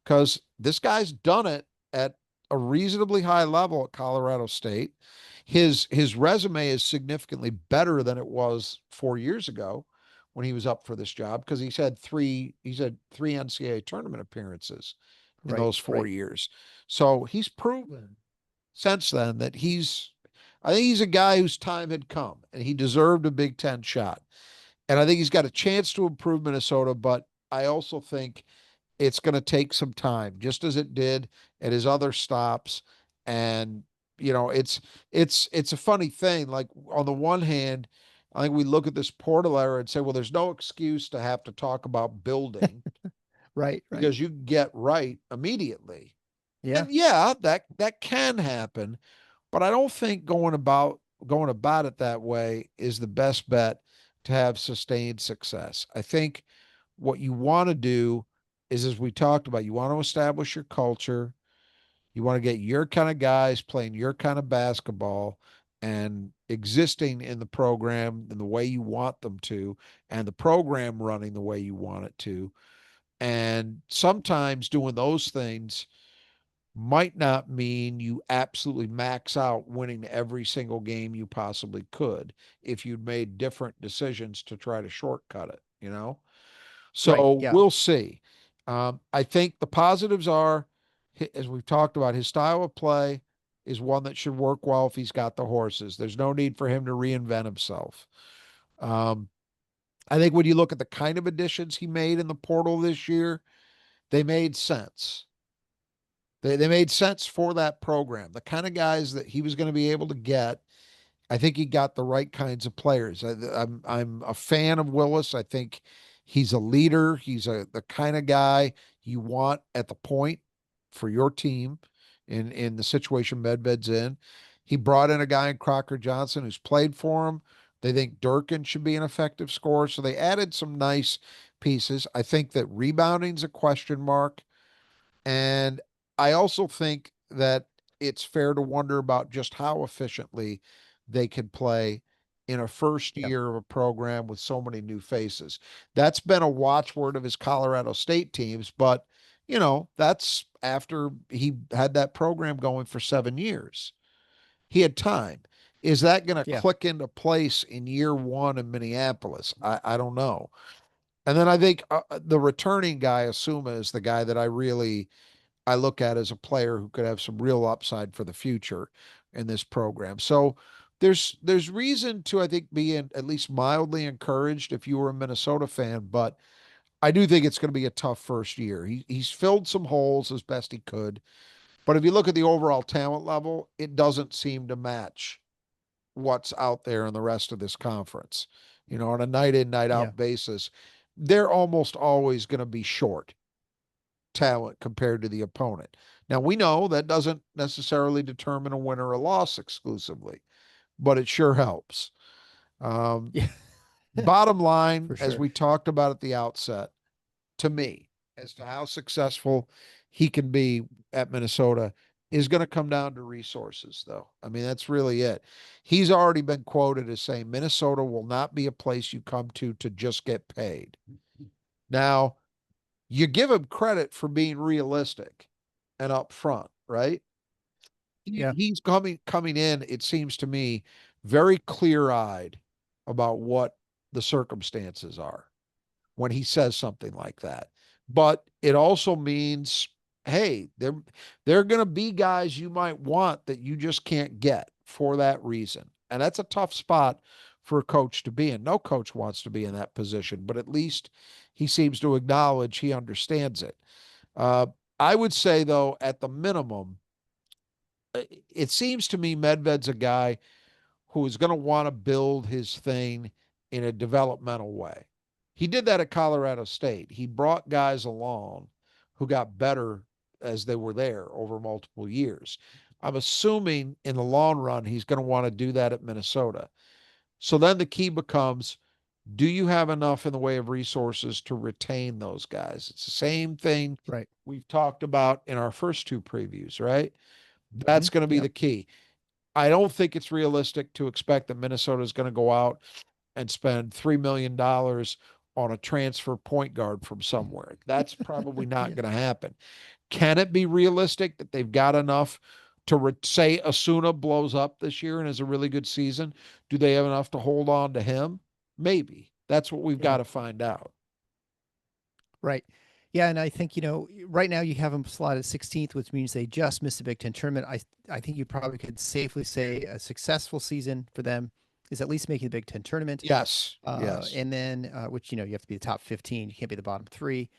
because this guy's done it at a reasonably high level at Colorado State. His resume is significantly better than it was 4 years ago when he was up for this job because he's had three NCAA tournament appearances in Right. those four Right. years. So he's proven since then that I think he's a guy whose time had come and he deserved a Big Ten shot. And I think he's got a chance to improve Minnesota, but I also think it's going to take some time, just as it did at his other stops. And it's a funny thing. Like on the one hand, I think we look at this portal era and say, well, there's no excuse to have to talk about building Right. Right. because you get right immediately. Yeah. And yeah, that can happen, but I don't think going about it that way is the best bet to have sustained success. I think what you want to do is, as we talked about, you want to establish your culture. You want to get your kind of guys playing your kind of basketball and existing in the program in the way you want them to, and the program running the way you want it to. And sometimes doing those things might not mean you absolutely max out winning every single game you possibly could if you'd made different decisions to try to shortcut it. Right. So Yeah. we'll see. I think the positives are, as we've talked about, his style of play is one that should work well if he's got the horses. There's no need for him to reinvent himself. Um, I think when you look at the kind of additions he made in the portal this year, they made sense. They made sense for that program. The kind of guys that he was going to be able to get, I think he got the right kinds of players. I'm a fan of Willis. I think he's a leader. He's the kind of guy you want at the point for your team in the situation Medved's in. He brought in a guy in Crocker Johnson who's played for him. They think Durkin should be an effective scorer, so they added some nice pieces. I think that rebounding's a question mark. And I also think that it's fair to wonder about just how efficiently they could play in a first Yeah. year of a program with so many new faces. That's been a watchword of his Colorado State teams, but that's after he had that program going for 7 years. He had time. Is that going to Yeah. click into place in year one in Minneapolis? I don't know. And then I think the returning guy, Asuma, is the guy that I look at as a player who could have some real upside for the future in this program. So there's reason to, I think, be at least mildly encouraged if you were a Minnesota fan, but I do think it's going to be a tough first year. He's filled some holes as best he could, but if you look at the overall talent level, it doesn't seem to match what's out there in the rest of this conference. On a night in, night Yeah. out basis, they're almost always going to be short talent compared to the opponent. Now, we know that doesn't necessarily determine a win or a loss exclusively, but it sure helps. Um, Yeah. Bottom line, For as sure. we talked about at the outset, to me, as to how successful he can be at Minnesota, is going to come down to resources, though. I mean, that's really it. He's already been quoted as saying Minnesota will not be a place you come to just get paid. Now, you give him credit for being realistic and upfront, right? Yeah. He's coming in, it seems to me, very clear-eyed about what the circumstances are when he says something like that. But it also means, hey, there are going to be guys you might want that you just can't get for that reason. And that's a tough spot for a coach to be in. No coach wants to be in that position, but at least he seems to acknowledge he understands it. Uh, I would say, though, at the minimum, it seems to me Medved's a guy who is going to want to build his thing in a developmental way. He did that at Colorado State. He brought guys along who got better as they were there over multiple years. I'm assuming in the long run, he's going to want to do that at Minnesota. So then the key becomes, do you have enough in the way of resources to retain those guys? It's the same thing Right. we've talked about in our first two previews, right? That's going to be Yep. the key. I don't think it's realistic to expect that Minnesota is going to go out and spend $3 million on a transfer point guard from somewhere. That's probably not Yeah. going to happen. Can it be realistic that they've got enough to say Asuna blows up this year and is a really good season? Do they have enough to hold on to him? Maybe. That's what we've Yeah. got to find out. Right. Yeah, and I think, right now you have them slotted 16th, which means they just missed the Big Ten tournament. I think you probably could safely say a successful season for them is at least making the Big Ten tournament. Yes. Yes. And then, which, you have to be the top 15. You can't be the bottom three,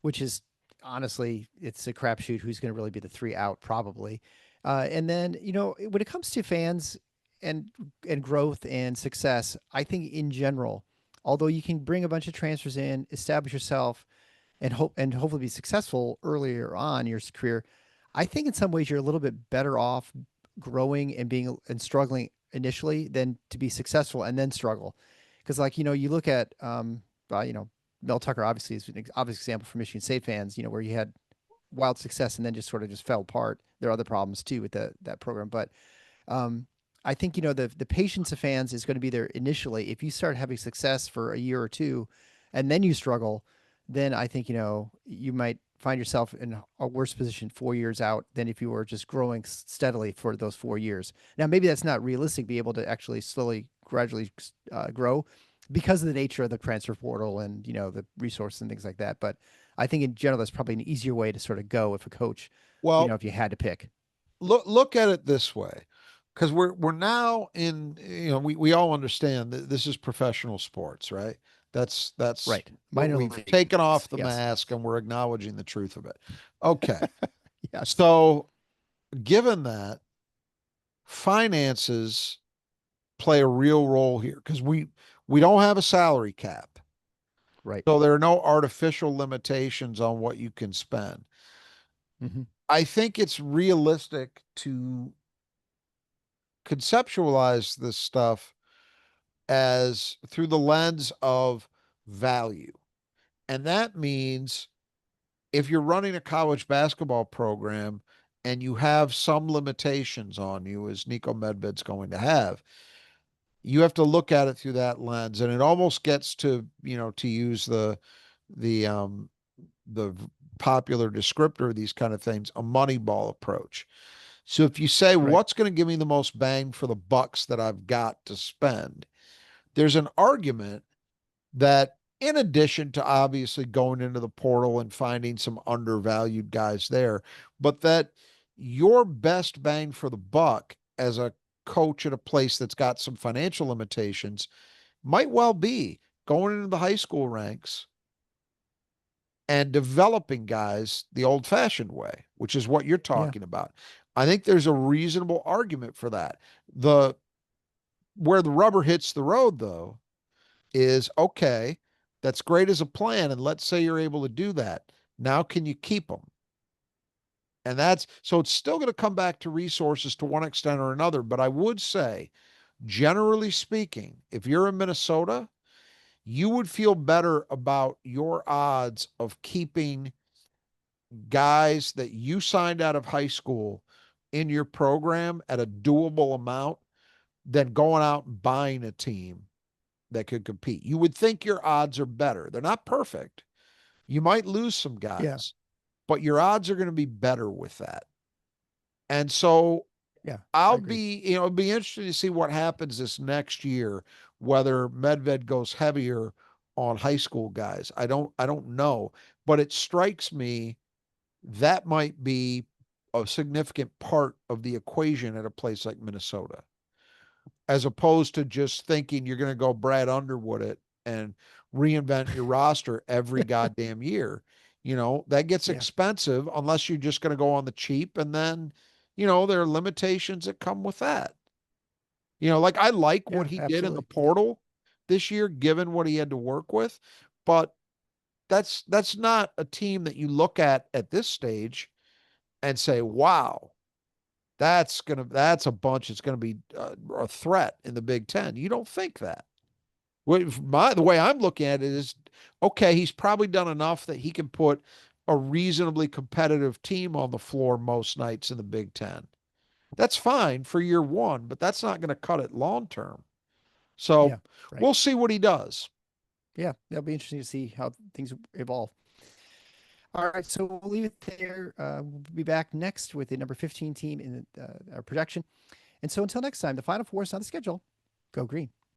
which is honestly, it's a crapshoot who's going to really be the three out probably. And then, when it comes to fans and growth and success, I think in general, although you can bring a bunch of transfers in, establish yourself, and hopefully be successful earlier on in your career, I think in some ways you're a little bit better off growing and being and struggling initially than to be successful and then struggle. Because you look at Mel Tucker obviously is an obvious example for Michigan State fans. Where you had wild success and then just sort of just fell apart. There are other problems too with that program, but um, I think the patience of fans is going to be there initially. If you start having success for a year or two, and then you struggle, then I think you might find yourself in a worse position 4 years out than if you were just growing steadily for those 4 years. Now, maybe that's not realistic. Be able to actually slowly, gradually grow because of the nature of the transfer portal and the resources and things like that. But I think in general, that's probably an easier way to sort of go if a coach, Well, if you had to pick. look at it this way, because we're now in, we all understand that this is professional sports, right? That's Right. what Minor we've taken leagues. off the Yes. mask and we're acknowledging the truth of it. Okay. Yes. So given that, finances play a real role here because we don't have a salary cap. Right. So there are no artificial limitations on what you can spend. Mm-hmm. I think it's realistic to conceptualize this stuff as through the lens of value. And that means if you're running a college basketball program and you have some limitations on you, as Nico Medved's going to have, you have to look at it through that lens. And it almost gets to, to use the the popular descriptor of these kind of things, a Moneyball approach. So if you say, Right. what's going to give me the most bang for the bucks that I've got to spend? There's an argument that in addition to obviously going into the portal and finding some undervalued guys there, but that your best bang for the buck as a coach at a place that's got some financial limitations might well be going into the high school ranks and developing guys the old fashioned way, which is what you're Yeah. talking about. I think there's a reasonable argument for that. The where the rubber hits the road though is okay, that's great as a plan. And let's say you're able to do that. Now, can you keep them? And that's so it's still going to come back to resources to one extent or another. But I would say, generally speaking, if you're in Minnesota, you would feel better about your odds of keeping guys that you signed out of high school in your program at a doable amount than going out and buying a team that could compete. You would think your odds are better. They're not perfect. You might lose some Yeah. guys, but your odds are going to be better with that. And so Yeah. I I'll agree. be, it'll be interesting to see what happens this next year, whether Medved goes heavier on high school guys. I don't know, but it strikes me that might be a significant part of the equation at a place like Minnesota, as opposed to just thinking you're going to go Brad Underwood it and reinvent your roster every goddamn year. That gets Yeah. expensive unless you're just going to go on the cheap. And then, there are limitations that come with that. Like I like what Yeah. he did in the Absolutely. portal this year, given what he had to work with. But that's not a team that you look at this stage and say, wow, that's a bunch that's going to be a threat in the Big Ten. You don't think that. The way I'm looking at it is, okay, he's probably done enough that he can put a reasonably competitive team on the floor most nights in the Big Ten. That's fine for year one, but that's not going to cut it long term. Yeah. So Right. we'll see what he does. Yeah. It'll be interesting to see how things evolve. All right. So we'll leave it there. We'll be back next with the number 15 team in our projection. And so until next time, the Final Four is on the schedule. Go green.